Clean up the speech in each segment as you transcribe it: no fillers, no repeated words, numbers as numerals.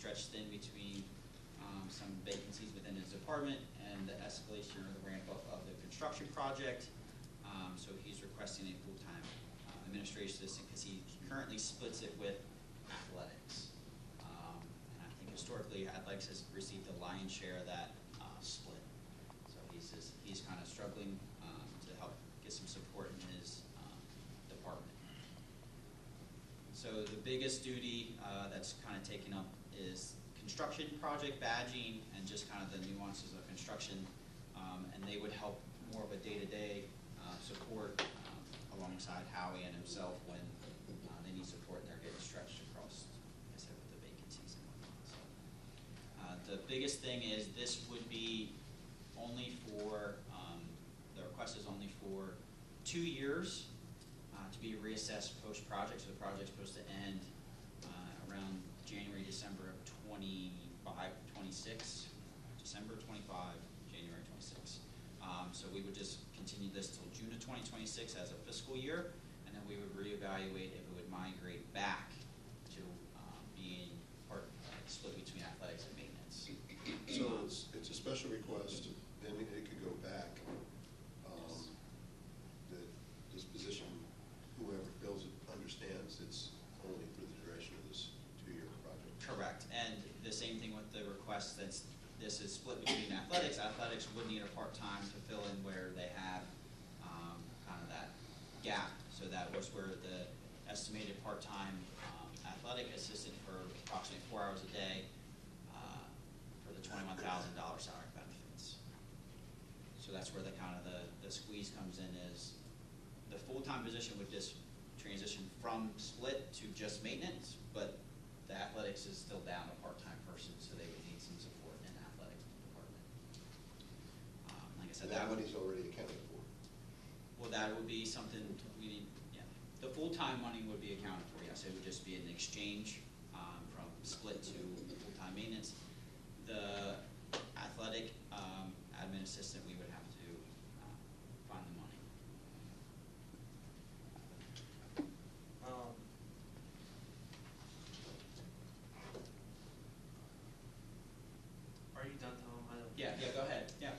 stretched thin between some vacancies within his department and the escalation or the ramp up of the construction project. So he's requesting a full-time administration assistant because he currently splits it with athletics. And I think historically athletics has received the lion's share of that split. So he's kind of struggling to help get some support in his department. So the biggest duty that's kind of taken up is construction project badging and just kind of the nuances of construction, and they would help more of a day-to-day support alongside Howie and himself when they need support and they're getting stretched across, like I said, with the vacancies and whatnot. So, the biggest thing is this would be only for, the request is only for 2 years to be reassessed post-project. So the project's supposed to end around January, December of 26, December 25, January 26. So we would just continue this till June of 2026 as a fiscal year, and then we would reevaluate if it would migrate back to being split between athletics and maintenance. So it's a special request, and it could go back. This position, whoever fills it understands it's only for the duration of this 2-year project. Correct, and the same thing with the request that's this is split between athletics. Athletics would need a part-time to fill in where they have kind of that gap. So that was where the estimated part-time athletic assistant for approximately 4 hours a day for the $21,000 salary benefits. So that's where the kind of the squeeze comes in is the full-time position would just transition from split to just maintenance, but the athletics is still down a part-time person, so they would need some support in the athletic department. Like I said, that money's already accounted for. Well, that would be something we need. Yeah, the full-time money would be accounted for. Yes, it would just be an exchange from split to full-time maintenance. The athletic admin assistant, we would have to find the money. Are you done, Tom? Yeah, go ahead. Yeah.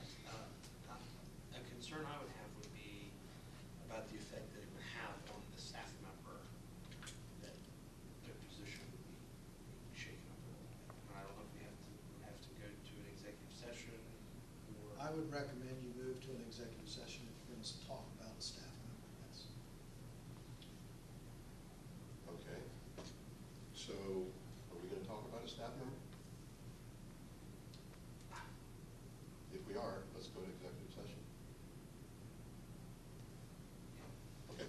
A concern I would have would be about the effect that it would have on the staff member that their position would be shaken up a little bit. And I don't know if we have to go to an executive session or. I would recommend you move to an executive session if you're going to talk about a staff member. Yes. Okay. So are we going to talk about a staff member? If we are, let's go to executive session. Okay.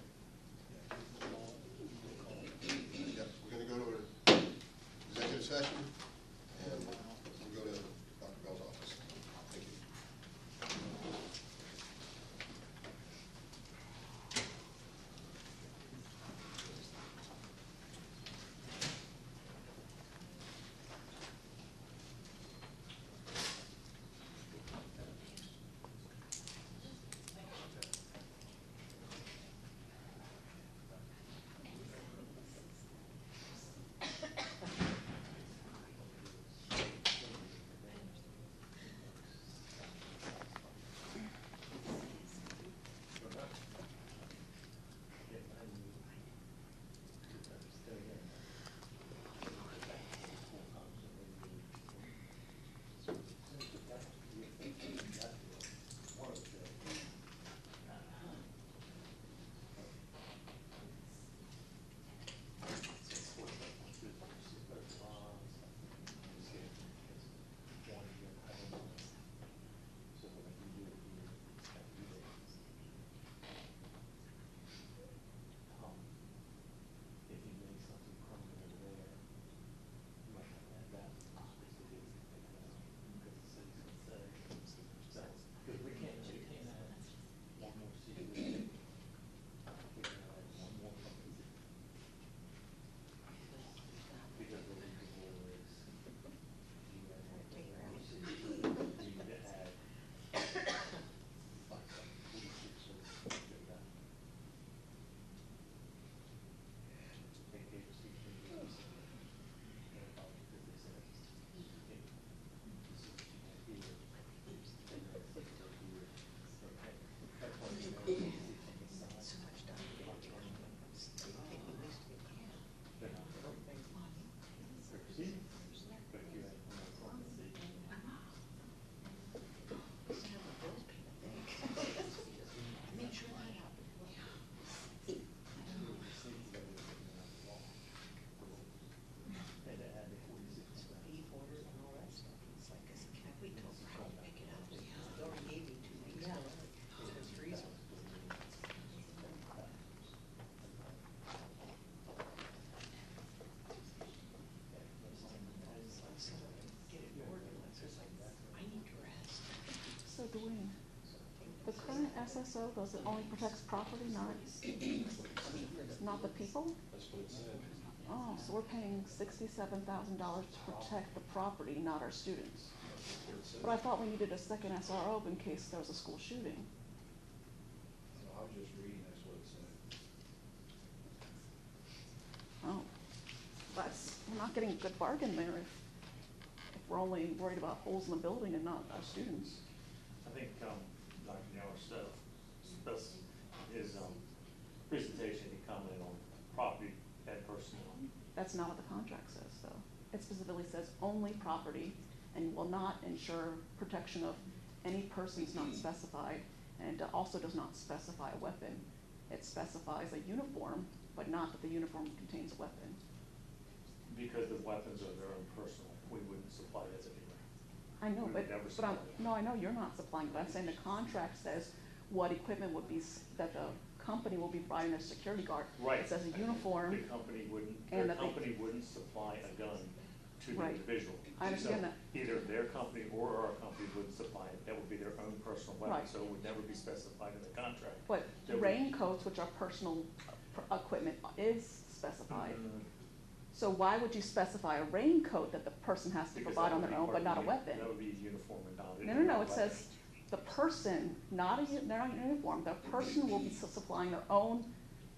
Yep, we're going to go to executive session, and we'll go to Dr. Bell's office. Thank you. that SSO? Does it only protects property, not the people? That's what it said. Oh, so we're paying $67,000 to protect the property, not our students. But I thought we needed a second SRO in case there was a school shooting. No, I was just reading, that's what it said. Oh, we're not getting a good bargain there if we're only worried about holes in the building and not our students. I think Dr. Neller's his presentation, he commented on property and personal. That's not what the contract says, though. It specifically says only property and will not ensure protection of any persons not specified, and it also does not specify a weapon. It specifies a uniform, but not that the uniform contains a weapon. Because the weapons are their own personal, we wouldn't supply that anyway. I know, We would never but supply that. no, I know you're not supplying, but I'm saying the contract says what equipment would be, that the company will be providing a security guard. Right. It says a uniform. The company wouldn't, And their that they- company wouldn't supply a gun to the Right. individual. I understand So that. either their company or our company wouldn't supply it, that would be their own personal weapon, Right. so it would never be specified in the contract. But There would- raincoats, which are personal equipment, is specified. Mhm. So why would you specify a raincoat that the person has to Because provide that on would their be own, part but of not a the- weapon? That would be uniform and not. No, not it a says weapon. the person, not a uniform, the person will be supplying their own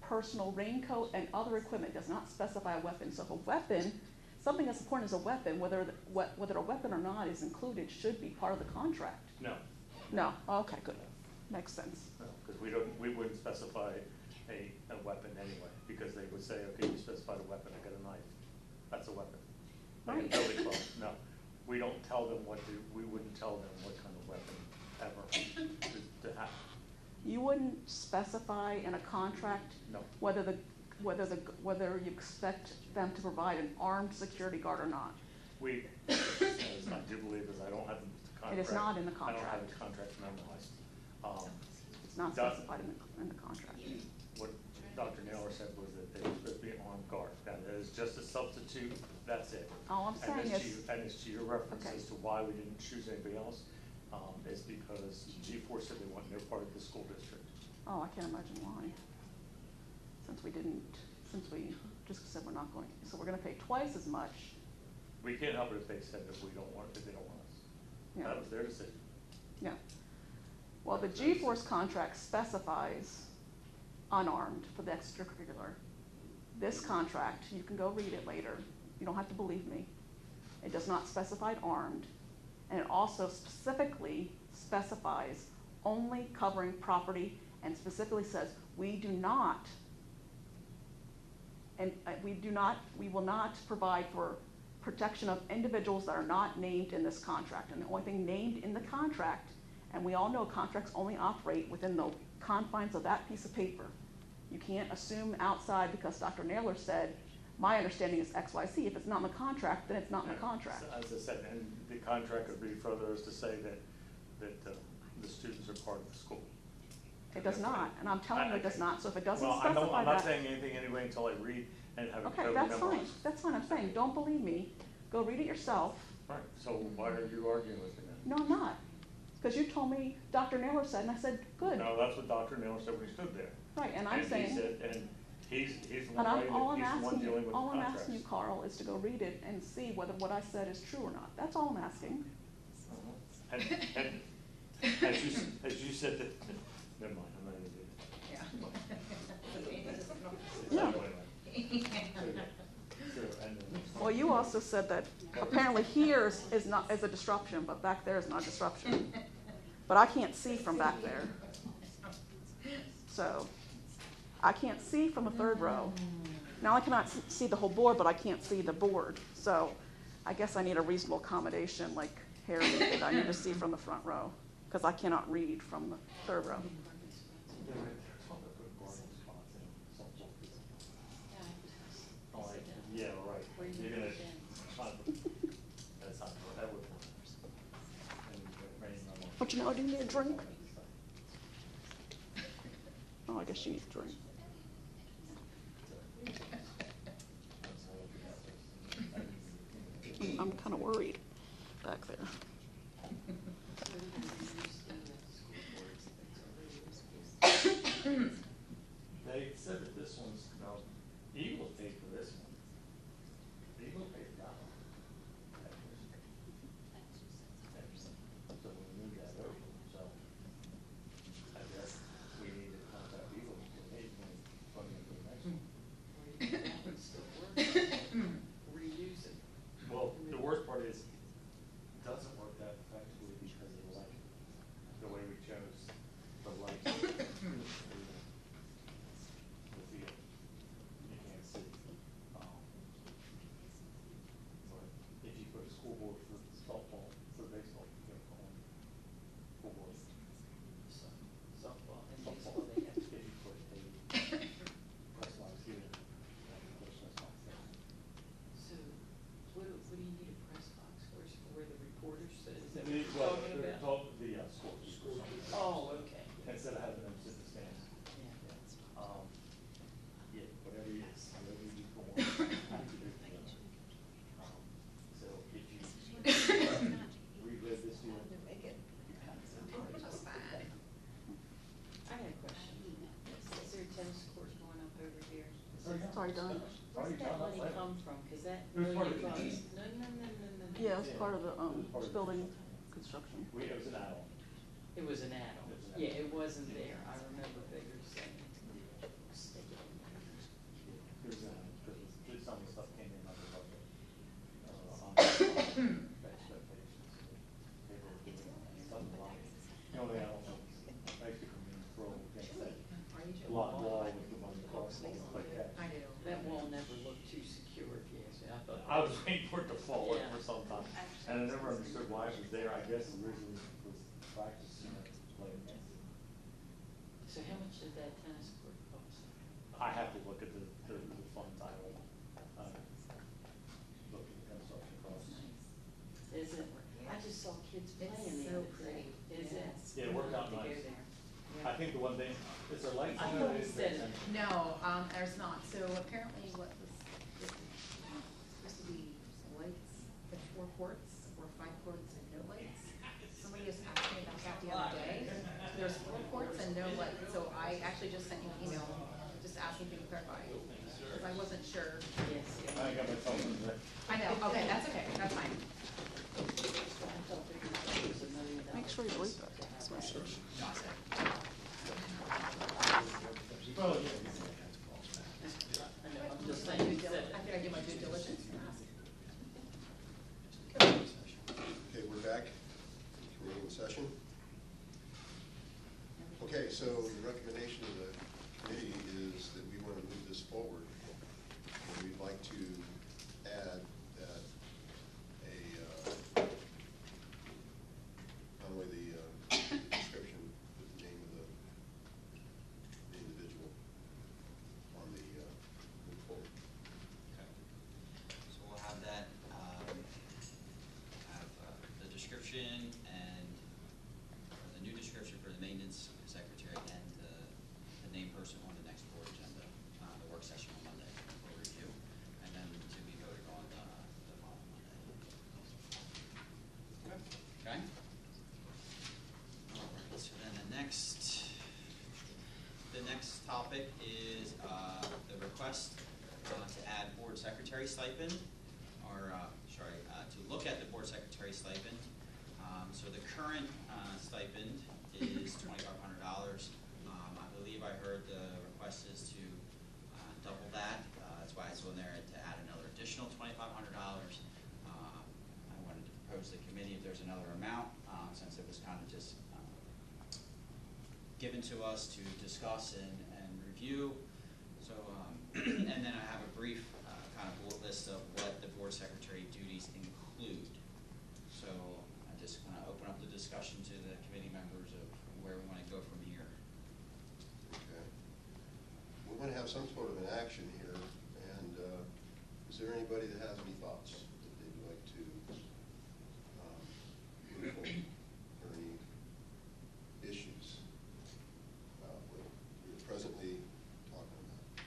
personal raincoat and other equipment, does not specify a weapon. So if a weapon, something as important as a weapon, whether a weapon or not is included, should be part of the contract. No. No, okay, good, makes sense. No, because we wouldn't specify a weapon anyway, because they would say, okay, you specified a weapon, I got a knife, that's a weapon. Like a Right. billy club, no, we don't tell them we wouldn't tell them what kind of weapon ever to have. You wouldn't specify in a contract No. whether you expect them to provide an armed security guard or not. We, as I do believe, is I don't have the contract. It is not in the I don't have contract. the contract memorized. It's not Does- specified in the contract. What Dr. Naylor said was that they were supposed to be an armed guard. That is just a substitute, that's it. All I'm And saying as is- and as to your reference Okay. as to why we didn't choose anybody else, is because G4 said they want no part of the school district. Oh, I can't imagine why. Since we just said we're not going, so we're gonna pay twice as much. We can't help it if they said that we don't want, if they don't want us. Yeah. That was their decision. Yeah. Well, the G-Force contract specifies unarmed for the extracurricular. This contract, you can go read it later. You don't have to believe me. It does not specify armed. And it also specifically specifies only covering property and specifically says, we do not, and we will not provide for protection of individuals that are not named in this contract. And the only thing named in the contract, and we all know contracts only operate within the confines of that piece of paper. You can't assume outside because Dr. Naylor said, my understanding is X, Y, Z. If it's not in the contract, then it's not in the contract. As I said, and the contract would read further as to say that the students are part of the school. It does not, and I'm telling you it does not. So if it doesn't Well, specify I'm not that. saying anything anyway until I read and have it Okay, totally that's fine. memorized. That's fine. I'm saying, don't believe me. Go read it yourself. Right, so why are you arguing with me then? No, I'm not. Because you told me Dr. Naylor said, and I said, good. No, that's what Dr. Naylor said when he stood there. Right, and I'm he saying. said, and he's the And one writing all it, I'm he's the one asking dealing you, with the all I'm contracts. asking you, Carl, is to go read it and see whether what I said is true or not. That's all I'm asking. And as you said that, never mind, I'm not gonna do it. Yeah. So, and then- Well, you also said that apparently here is a disruption, but back there is not a disruption. But I can't see from back there. So, I can't see from the third row. Now I cannot see the whole board, but I can't see the board. So, I guess I need a reasonable accommodation like Harry did. I need to see from the front row, because I cannot read from the third row. Oh, yeah, right. You're gonna, that's not, that would work. But you know, do you need a drink? Oh, I guess you need a drink. I'm kind of worried back there. They said that this one's, no, Eagle paid for this one. Eagle paid for that one. So we moved that over, so I guess we need to contact Eagle and hey, can we plug in for the next one? Reuse it. Well, the worst part is, it doesn't work that effectively because of the light, the way we chose the light. The field, you can't see. But if you put a scoreboard for softball, for baseball, you have a scoreboard. Softball and Softball, baseball, they have. if you put a press box here, that can put a press box there. So, what do you need a press box for? Is for where the reporter says, is that what Well, you're talking they're about? the scores. Oh, okay. Instead of having them sit in the stands. Yeah. Yeah, whatever it is, whatever you do for one, have to do for the other. So if you relive this year, you kind of say, I had a question. Is there a tennis court going up over here? Sorry, Don. Where's that money come from? Cause that It was part of million the bucks. fees. No. Yeah, it's part of the, It was part of the building construction. construction. it was an add-on. It was an add-on. It was an Yeah, add-on. it wasn't there. I remember Baker saying. It was an add-on, because some of the stuff came in under budget. On expectations. They were doing something like, you know, they don't, basically throw against that block wall with the one across, like that. I do. That wall never looked too secure, if you ask me. I thought. I was waiting for it to fall in Yeah. for some time, and I never understood why it was there. I guess originally it was practicing it, playing against it. So how much did that tennis court cost? I have to look at the fund title. Look at the construction costs. Is it? I just saw kids playing the so other day. pretty. Is it? Yeah, it worked out I'll have to nice. go there. I think the one thing, is there lights I on thought it? it said- No, there's not. So apparently what was, supposed to be lights at 4 courts or 5 courts and no lights. Somebody just asked me about that the other day. There's 4 courts and no lights. So I actually just sent you an email, just asking if you can clarify. Because I wasn't sure. Yes. I got my phone in there. I know, okay, that's okay, that's fine. I thought Baker said it was $1 million. Make sure you delete that text message. No, I said, Well, yeah. I know, I'm just My saying, due you said dil- I it. think I did my due diligence and asked. Okay, we're back, convening session. Okay, so the recommendation of the committee is that we want to move this forward. And we'd like to add that not only the description, but the name of the individual on the move forward. okay. So we'll have that, have the description and, or the new description for the maintenance secretary and the named person on the next board agenda, the work session on Monday for review, and then to be voted on the following Monday. Okay? All right, so then the next topic is, the request, to add board secretary stipend, or, to look at the board secretary stipend. So the current, stipend is $2,500. I believe I heard the request is to, double that. That's why it's on there to add another additional $2,500. I wanted to propose to the committee if there's another amount, since it was kind of just, given to us to discuss and review. So, and then I have a brief kind of bullet list of what the board secretary duties include. So I just want to open up the discussion to the committee members of where we want to go from here. Okay. We're going to have some sort of an action here, and is there anybody that has any thoughts that they'd like to move forward, or any issues what we're presently talking about?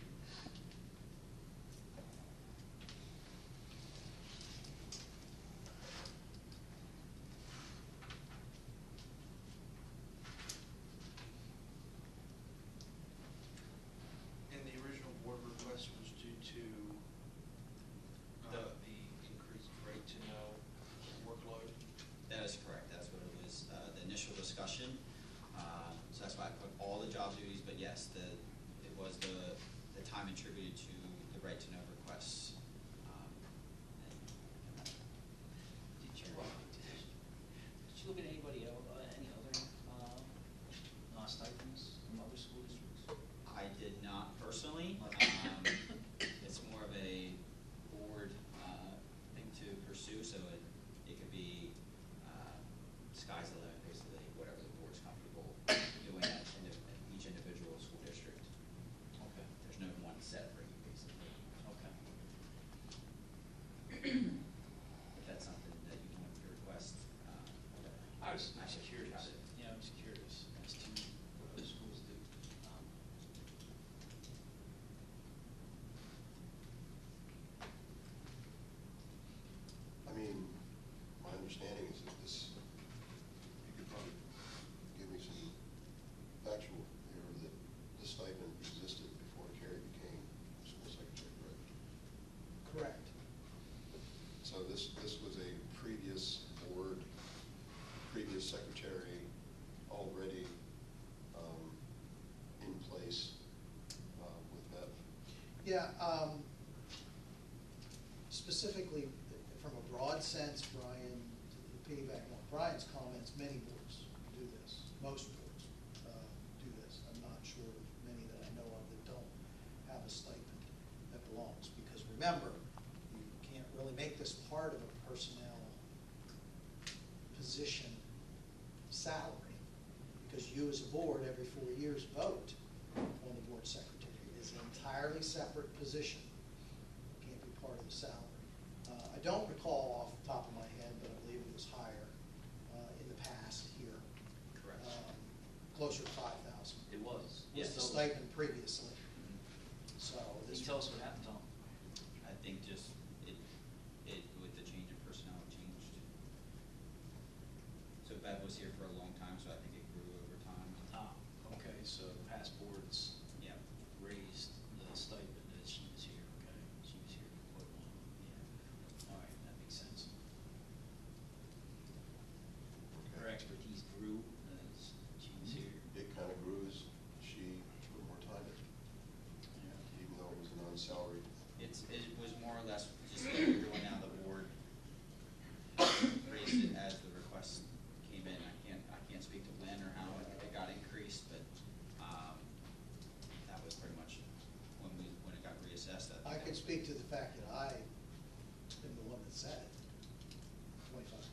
discussion. So that's why I put all the job duties, but yes, it was the time attributed to the right to know requests. Did you look at anybody else, any other stipends from other school districts? I did not personally. It's more of a board thing to pursue, so it could be sky's the limit, basically, whatever the board's comfortable doing at each individual school district. Okay. There's no one set for you, basically. Okay. If that's something that you want to request. I was I just should curious. got it. Yeah, I was curious as to what other schools do. I mean, my understanding is that this, you could probably give me some factual here, that the stipend existed before Carrie became school secretary, right? Correct. So this was a previous board, previous secretary already in place with Bev. Yeah, specifically, from a broad sense, Brian, to piggyback on Brian's comments, many boards do this. Most boards do this. I'm not sure of many that I know of that don't have a stipend that belongs. Because remember, you can't really make this part of a personnel position salary, because you as a board every 4 years vote on the board secretary. It is an entirely separate position. It can't be part of the salary. I don't recall off the top of my head, but I believe it was higher in the past here. Correct. Closer to 5,000. It was. Was the stipend previously. So Can this. you tell us what happened, Tom? I think just it with the change in personnel, it changed. So Bev was here for a long time, so I think it grew over time. Okay, so past boards Yeah. raised the stipend as she was here, okay? She was here for quite a while. Yeah. All right, that makes sense. Her Okay. expertise grew as she was here. It kind of grew as she put more time in, Yeah. even though it was a non-salary. It was more or less just like we're doing now. The board raised it as the request came in. I can't speak to when or how it got increased, but that was pretty much when it got reassessed. I can speak to the fact that I am the one that said it. 2,500.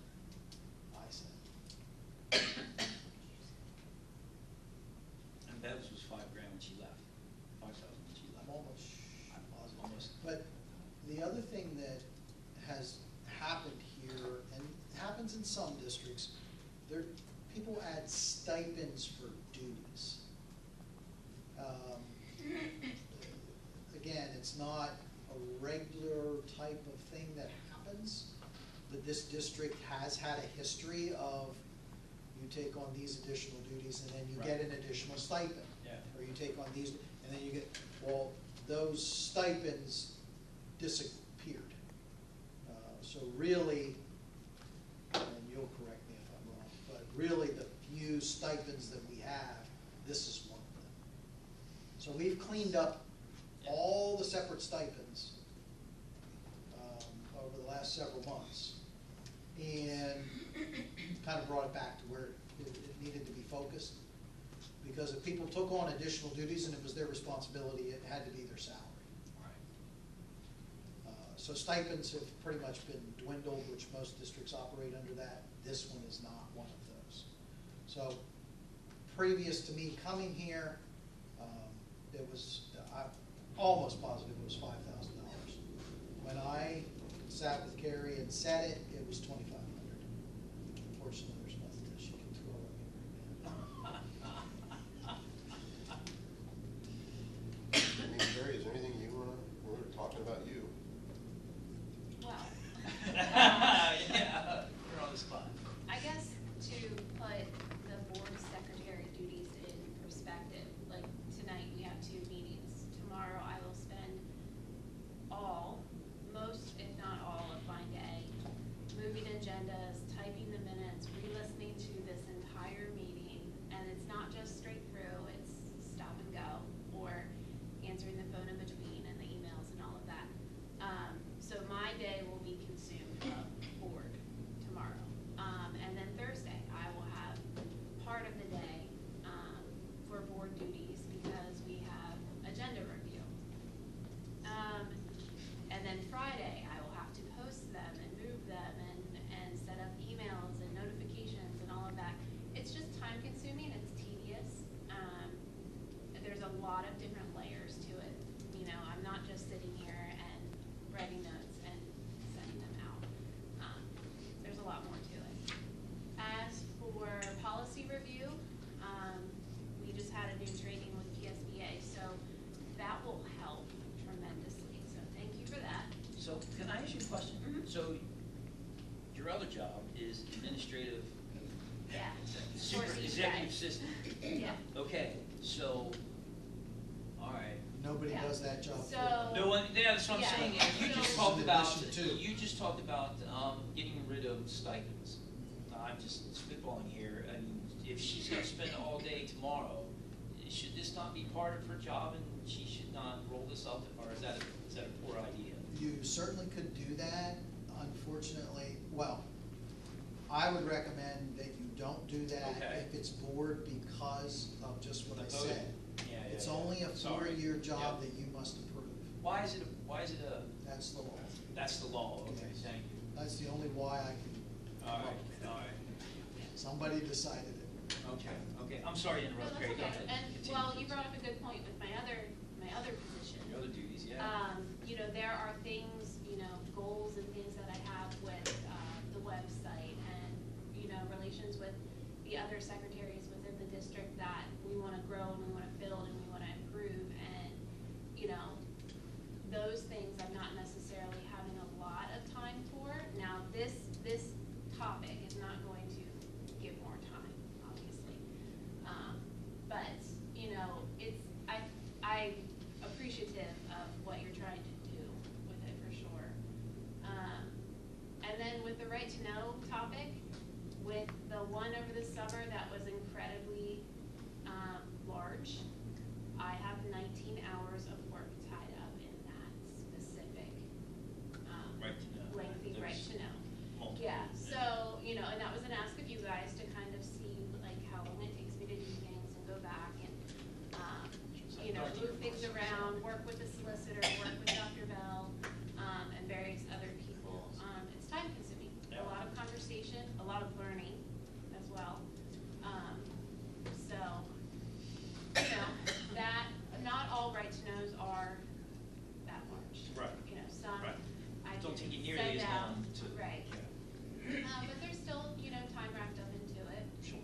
I said it. And Bev's was $5,000 when she left, 5,000 when she left. I'm almost positive. Almost. But the other thing that has happened here, and happens in some districts, people add stipends for duties. Again, it's not a regular type of thing that happens, but this district has had a history of you take on these additional duties and then you get an additional stipend. Yeah. Or you take on these, and then you get, well, those stipends disappeared. So really, and you'll correct me if I'm wrong, but really the few stipends that we have, this is one of them. So we've cleaned up all the separate stipends over the last several months, and kind of brought it back to where it needed to be focused. Because if people took on additional duties and it was their responsibility, it had to be their salary. So stipends have pretty much been dwindled, which most districts operate under that. This one is not one of those. So previous to me coming here, it was, I'm almost positive it was $5,000. When I sat with Carrie and said it, it was $2,500. Unfortunately, there's nothing that she can throw at me right now. I mean, Carrie, is there anything you want to, we're talking about you. Well, Yeah, you're on the spot. I guess to put the board secretary duties in perspective, like tonight we have 2 meetings. Tomorrow I will spend most if not all of my day moving agendas, typing the minutes, re-listening to this entire meeting, it's not just straight through, it's stop and go, or answering the phone in between and the emails and all of that. So my day will be consumed of board tomorrow. And then Thursday, I will have part of the day for board duties because we have agenda review. And then Friday, I will have to post them and move them and set up emails and notifications and all of that. It's just time consuming, it's tedious. There's a lot of different layers to it. You know, I'm not just sitting here and writing notes and sending them out. There's a lot more to it. As for policy review, we just had a new training with PSBA, so that will help tremendously. So thank you for that. So can I ask you a question? Mhm. So your other job is administrative, Yeah. super For each executive guy. assistant. Yeah. Okay, so, all right. Nobody Yeah. does that job. So- No one, yeah, that's what I'm Yeah. saying, and you just So- talked about, This is in addition to. you just talked about, getting rid of stipends. I'm just spitballing here, I mean, if she's gonna spend all day tomorrow, should this not be part of her job and she should not roll this up, or is that a poor idea? You certainly could do that. Unfortunately, well, I would recommend that you don't do that Okay. if it's board because of just what I The said. voting. Yeah, It's yeah. only a Sorry. 4-year job Yep. that you must approve. Why is it a, That's the law. that's the law, okay, Yes. thank you. That's the only why I can come All up right, with it. all right, Somebody decided it. okay, I'm sorry to No, interrupt, that's Craig, go okay. ahead. And, Continue, well, you please. brought up a good point with my other position. Your other duties, yeah. You know, there are things, you know, goals and things that I have with, the website and, you know, relations with the other secretaries within the district that we wanna grow and we wanna build and we wanna improve, and, you know, those things I'm not necessarily having a lot of time for. Now, this topic is not going to give more time, obviously. But, you know, I'm appreciative of what you're trying to do with it for sure. And then with the right to know topic, with the one over the summer that was incredibly large, I have 19 hours of work tied up in that specific Right to know. lengthy right There's to know. multiple, Yeah, so, you know, and that was an ask of you guys to kind of see like how long it takes me to do things and go back and, you know, move things around, work with the solicitor, work with Dr. Bell, and various other people. It's time consuming, a lot of conversation, a lot of learning as well. So, you know, that, not all right to knows are that large. Right. You know, some Right. I Don't can take it nearly send as out, long to. right. Yeah. But there's still, you know, time wrapped up into it. Sure.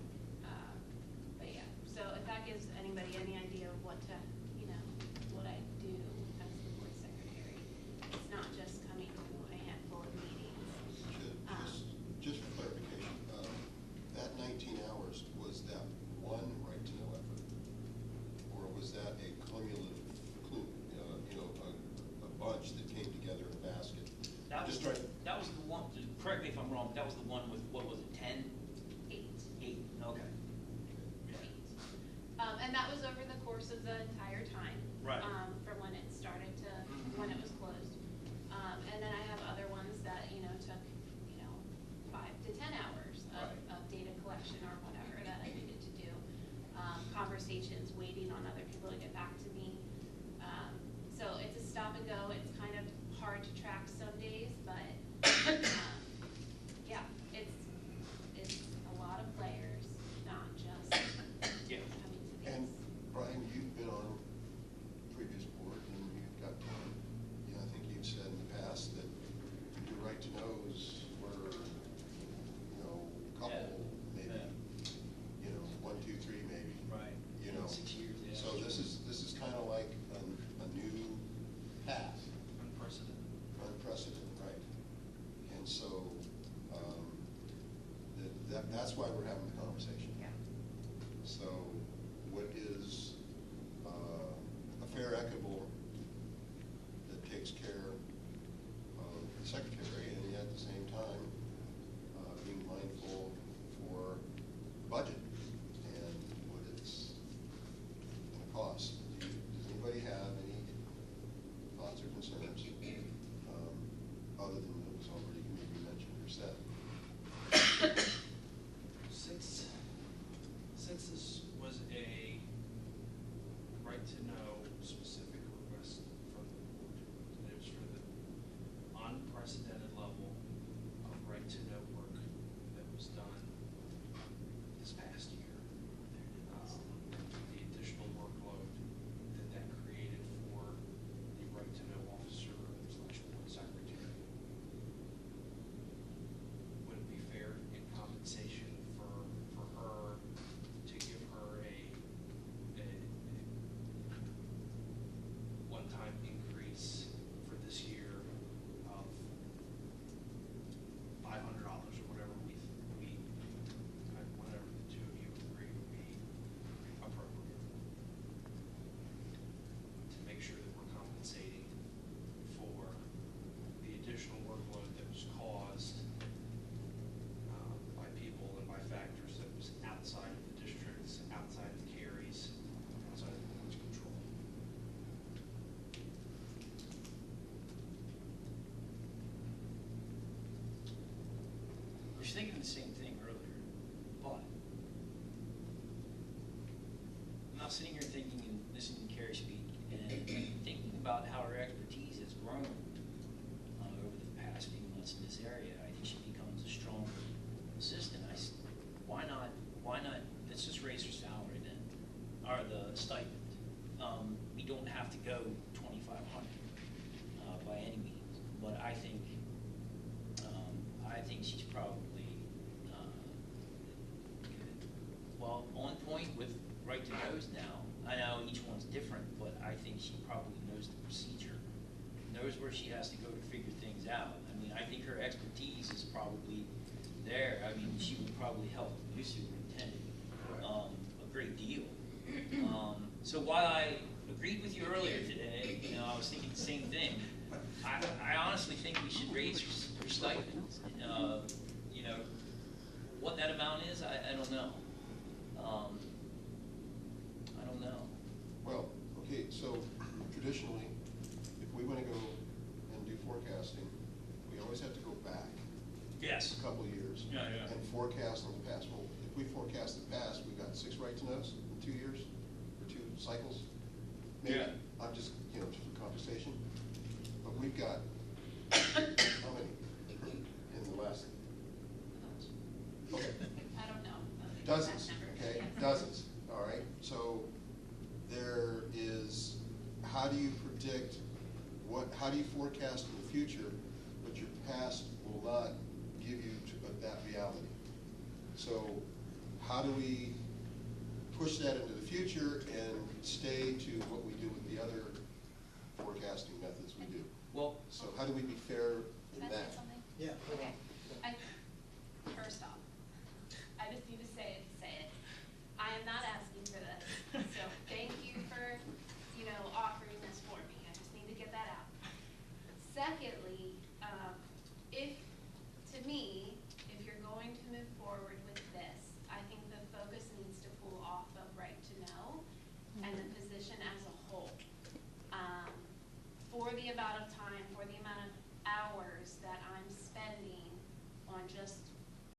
But yeah, so if that gives anybody any idea of what to, you know, what I do as the board secretary, it's not just coming to a handful of meetings. Just for clarification, that 19 hours, was that one right to know effort? Or was that a cumulative, a bunch that came together in a basket? That was, Just trying, that was the one, correct me if I'm wrong, that was the one with, what was it, 10? 8. 8, okay. And that was over the course of the entire time. Right. From when it started to when it was closed. And then I have other ones that, you know, took, you know, 5 to 10 hours of data collection or whatever that I needed to do. Conversations, waiting on other people to get back to me. So it's a stop and go. It's kind of hard to track some days, but yeah, it's a lot of players, not just Yeah. coming to these. and Brian, you've been on previous board and you've got, I think you've said in the past that your right to knows were, couple, maybe, 1, 2, 3 maybe. Right. You know. 6 years, yeah. So this is kind of like a new path, unprecedented, right? And so, that's why we're having the conversation. Yeah. So what is a fair, equitable, that takes care of the secretary, and yet at the same time, being mindful for budget, and what was thinking the same thing earlier, but I'm now sitting here thinking and listening to Carrie speak and thinking about how her expertise has grown over the past few months in this area. I think she becomes a stronger assistant. Why not, let's just raise her salary then, or the stipend. We don't have to go 2,500 by any means, but I think she's probably well, on point with right to knows now. I know each one's different, but I think she probably knows the procedure, knows where she has to go to figure things out. I mean, I think her expertise is probably there. I mean, she would probably help the new superintendent a great deal. So while I agreed with you earlier today, you know, I was thinking the same thing. I honestly think we should raise her stipend. You know, what that amount is, I don't know. I don't know. Well, okay, so traditionally, if we want to go and do forecasting, we always have to go back Yes. a couple of years. Yeah, yeah. And forecast on the past. Well, if we forecast the past, we got 6 right to knows in 2 years, or 2 cycles. Maybe. Yeah. I'm just, you know, just for conversation. But we've got, how many in the last? Okay. I don't know. Dozens, That number. okay, Yes. dozens, all right? So there is, how do you predict, how do you forecast in the future, but your past will not give you that reality? So how do we push that into the future and stay to what we do with the other forecasting methods we do? Well, So how do we be fair in Can I say that? something? Yeah. Okay.